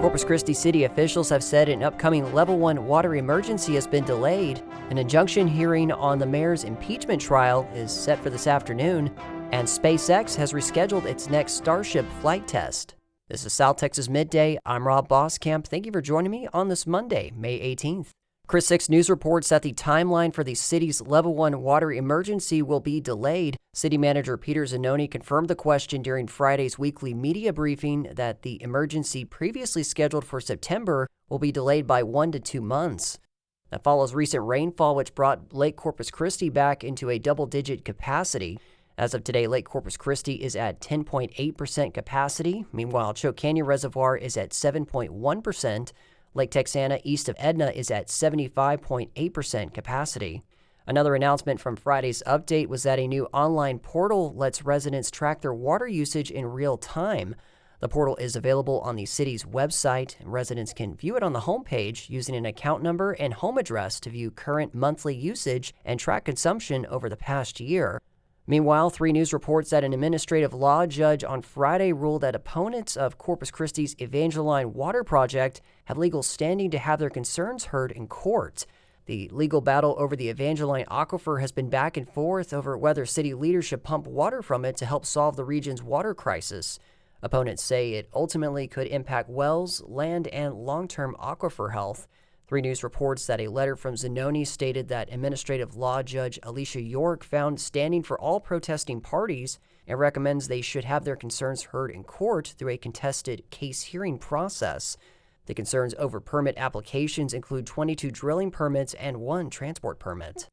Corpus Christi city officials have said an upcoming Level 1 water emergency has been delayed. An injunction hearing on the mayor's impeachment trial is set for this afternoon, and SpaceX has rescheduled its next Starship flight test. This is South Texas Midday. I'm Rob Boskamp. Thank you for joining me on this Monday, May 18th. Chris 6 News reports that the timeline for the city's Level 1 water emergency will be delayed. City Manager Peter Zanoni confirmed the question during Friday's weekly media briefing that the emergency previously scheduled for September will be delayed by 1 to 2 months. That follows recent rainfall, which brought Lake Corpus Christi back into a double-digit capacity. As of today, Lake Corpus Christi is at 10.8% capacity. Meanwhile, Choke Canyon Reservoir is at 7.1%. Lake Texana east of Edna is at 75.8% capacity. Another announcement from Friday's update was that a new online portal lets residents track their water usage in real time. The portal is available on the city's website, and residents can view it on the homepage using an account number and home address to view current monthly usage and track consumption over the past year. Meanwhile, 3 News reports that an administrative law judge on Friday ruled that opponents of Corpus Christi's Evangeline water project have legal standing to have their concerns heard in court. The legal battle over the Evangeline aquifer has been back and forth over whether city leadership pump water from it to help solve the region's water crisis. Opponents say it ultimately could impact wells, land, and long-term aquifer health. 3 News reports that a letter from Zanoni stated that Administrative Law Judge Alicia York found standing for all protesting parties and recommends they should have their concerns heard in court through a contested case hearing process. The concerns over permit applications include 22 drilling permits and 1 transport permit.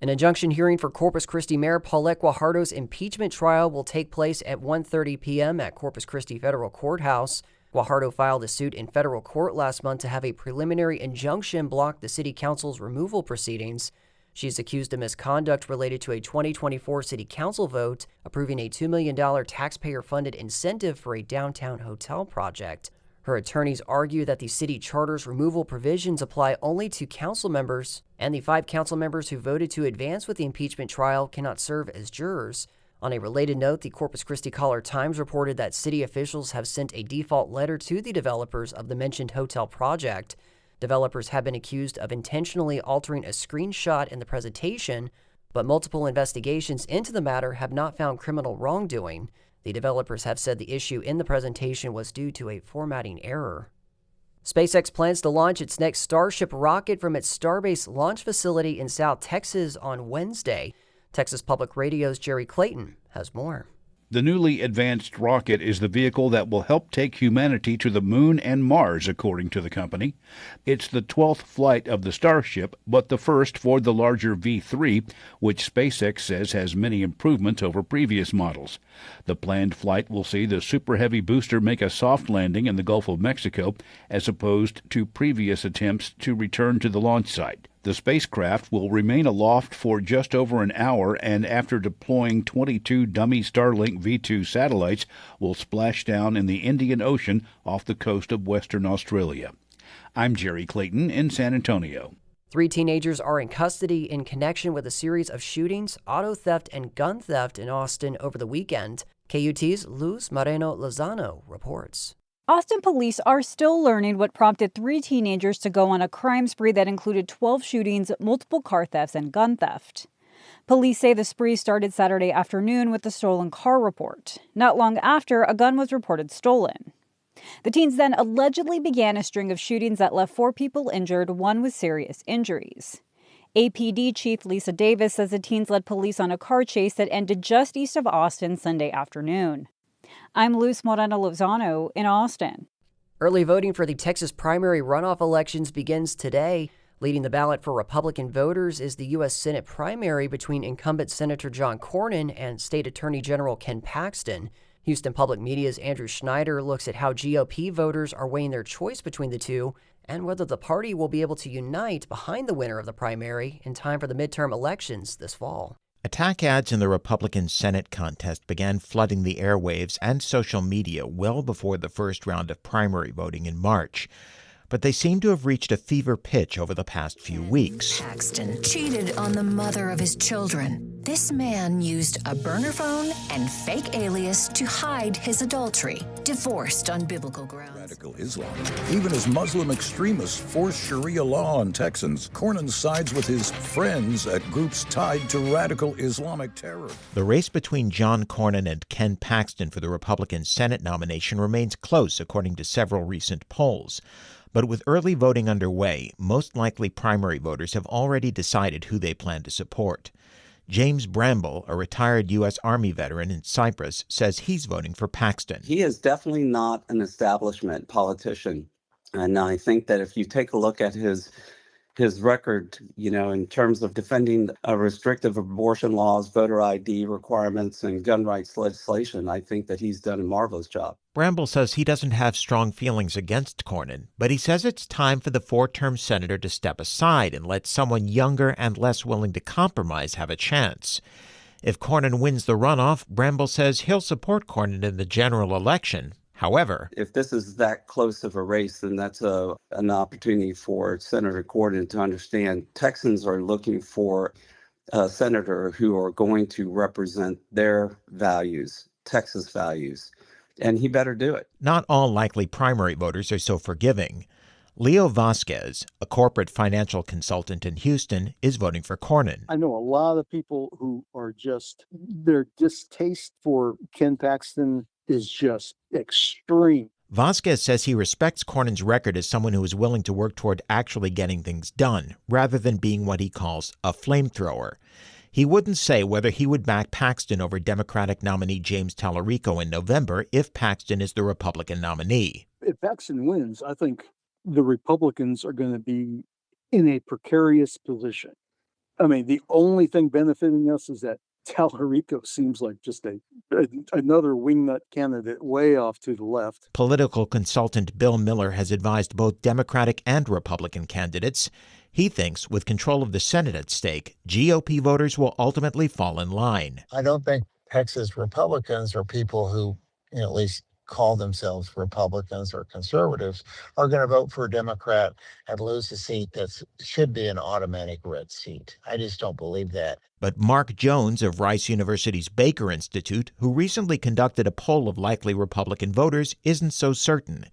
An injunction hearing for Corpus Christi Mayor Paulette Guajardo's impeachment trial will take place at 1:30 p.m. at Corpus Christi Federal Courthouse. Guajardo filed a suit in federal court last month to have a preliminary injunction block the city council's removal proceedings. She is accused of misconduct related to a 2024 city council vote approving a $2 million taxpayer-funded incentive for a downtown hotel project. Her attorneys argue that the city charter's removal provisions apply only to council members, and the 5 council members who voted to advance with the impeachment trial cannot serve as jurors. On a related note, the Corpus Christi Caller-Times reported that city officials have sent a default letter to the developers of the mentioned hotel project. Developers have been accused of intentionally altering a screenshot in the presentation, but multiple investigations into the matter have not found criminal wrongdoing. The developers have said the issue in the presentation was due to a formatting error. SpaceX plans to launch its next Starship rocket from its Starbase launch facility in South Texas on Wednesday. Texas Public Radio's Jerry Clayton has more. The newly advanced rocket is the vehicle that will help take humanity to the moon and Mars, according to the company. It's the 12th flight of the Starship, but the first for the larger V3, which SpaceX says has many improvements over previous models. The planned flight will see the Super Heavy booster make a soft landing in the Gulf of Mexico, as opposed to previous attempts to return to the launch site. The spacecraft will remain aloft for just over an hour, and after deploying 22 dummy Starlink V2 satellites, will splash down in the Indian Ocean off the coast of Western Australia. I'm Jerry Clayton in San Antonio. 3 teenagers are in custody in connection with a series of shootings, auto theft, and gun theft in Austin over the weekend. KUT's Luz Moreno-Lozano reports. Austin police are still learning what prompted 3 teenagers to go on a crime spree that included 12 shootings, multiple car thefts, and gun theft. Police say the spree started Saturday afternoon with the stolen car report. Not long after, a gun was reported stolen. The teens then allegedly began a string of shootings that left 4 people injured, 1 with serious injuries. APD Chief Lisa Davis says the teens led police on a car chase that ended just east of Austin Sunday afternoon. I'm Luz Moreno-Lozano in Austin. Early voting for the Texas primary runoff elections begins today. Leading the ballot for Republican voters is the U.S. Senate primary between incumbent Senator John Cornyn and State Attorney General Ken Paxton. Houston Public Media's Andrew Schneider looks at how GOP voters are weighing their choice between the two and whether the party will be able to unite behind the winner of the primary in time for the midterm elections this fall. Attack ads in the Republican Senate contest began flooding the airwaves and social media well before the first round of primary voting in March. but they seem to have reached a fever pitch over the past few weeks. Paxton cheated on the mother of his children. This man used a burner phone and fake alias to hide his adultery, divorced on biblical grounds. Radical Islam. Even as Muslim extremists force Sharia law on Texans, Cornyn sides with his friends at groups tied to radical Islamic terror. The race between John Cornyn and Ken Paxton for the Republican Senate nomination remains close, according to several recent polls. But with early voting underway, most likely primary voters have already decided who they plan to support. James Bramble, a retired U.S. Army veteran in Cyprus, says he's voting for Paxton. He is definitely not an establishment politician. And I think that if you take a look at his record, in terms of defending restrictive abortion laws, voter ID requirements, and gun rights legislation, I think that he's done a marvelous job. Bramble says he doesn't have strong feelings against Cornyn, but he says it's time for the four-term senator to step aside and let someone younger and less willing to compromise have a chance. If Cornyn wins the runoff, Bramble says he'll support Cornyn in the general election. However, if this is that close of a race, then that's an opportunity for Senator Cornyn to understand Texans are looking for a senator who are going to represent their values, Texas values, and he better do it. Not all likely primary voters are so forgiving. Leo Vasquez, a corporate financial consultant in Houston, is voting for Cornyn. I know a lot of people who are their distaste for Ken Paxton is just extreme. Vasquez says he respects Cornyn's record as someone who is willing to work toward actually getting things done, rather than being what he calls a flamethrower. He wouldn't say whether he would back Paxton over Democratic nominee James Tallarico in November if Paxton is the Republican nominee. If Paxton wins, I think the Republicans are going to be in a precarious position. I mean, the only thing benefiting us is that Tallarico seems like just another wingnut candidate way off to the left. Political consultant Bill Miller has advised both Democratic and Republican candidates. He thinks with control of the Senate at stake, GOP voters will ultimately fall in line. I don't think Texas Republicans or people who at least call themselves Republicans or conservatives are going to vote for a Democrat and lose a seat that should be an automatic red seat. I just don't believe that. But Mark Jones of Rice University's Baker Institute, who recently conducted a poll of likely Republican voters, isn't so certain.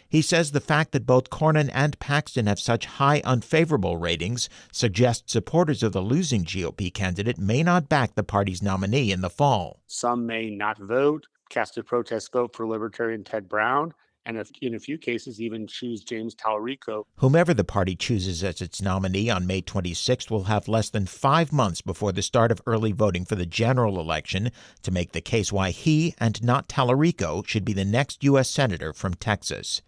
He says the fact that both Cornyn and Paxton have such high unfavorable ratings suggests supporters of the losing GOP candidate may not back the party's nominee in the fall. Some may not vote, cast a protest vote for Libertarian Ted Brown, and in a few cases even choose James Tallarico. Whomever the party chooses as its nominee on May 26th will have less than 5 months before the start of early voting for the general election to make the case why he and not Tallarico should be the next U.S. Senator from Texas.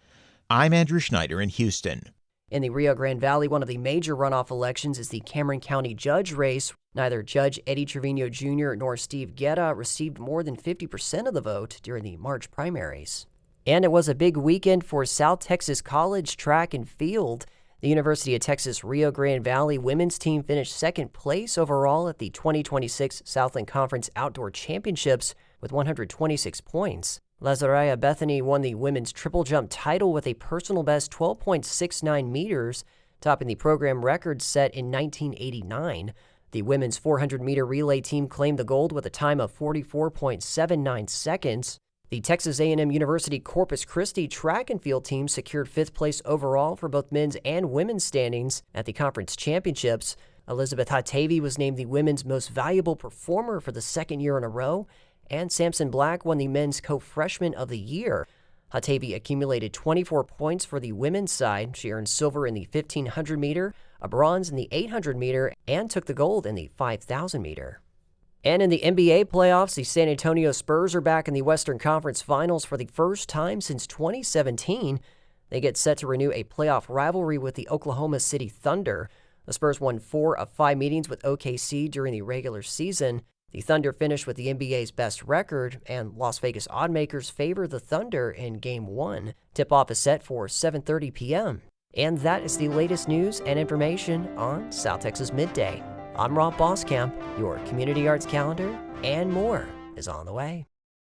I'm Andrew Schneider in Houston. In the Rio Grande Valley, one of the major runoff elections is the Cameron County judge race. Neither Judge Eddie Trevino Jr. nor Steve Guerra received more than 50% of the vote during the March primaries. And it was a big weekend for South Texas College track and field. The University of Texas Rio Grande Valley women's team finished second place overall at the 2026 Southland Conference Outdoor Championships with 126 points. Lazaraya Bethany won the women's triple jump title with a personal best 12.69 meters, topping the program record set in 1989. The women's 400-meter relay team claimed the gold with a time of 44.79 seconds. The Texas A&M University Corpus Christi track and field team secured fifth place overall for both men's and women's standings at the conference championships. Elizabeth Hatavy was named the women's most valuable performer for the second year in a row, and Samson Black won the men's co-freshman of the year. Hatavy accumulated 24 points for the women's side. She earned silver in the 1,500-meter, a bronze in the 800-meter, and took the gold in the 5,000-meter. And in the NBA playoffs, the San Antonio Spurs are back in the Western Conference Finals for the first time since 2017. They get set to renew a playoff rivalry with the Oklahoma City Thunder. The Spurs won 4 of 5 meetings with OKC during the regular season. The Thunder finished with the NBA's best record, and Las Vegas oddmakers favor the Thunder in Game 1. Tip-off is set for 7:30 p.m. And that is the latest news and information on South Texas Midday. I'm Rob Boskamp. Your community arts calendar and more is on the way.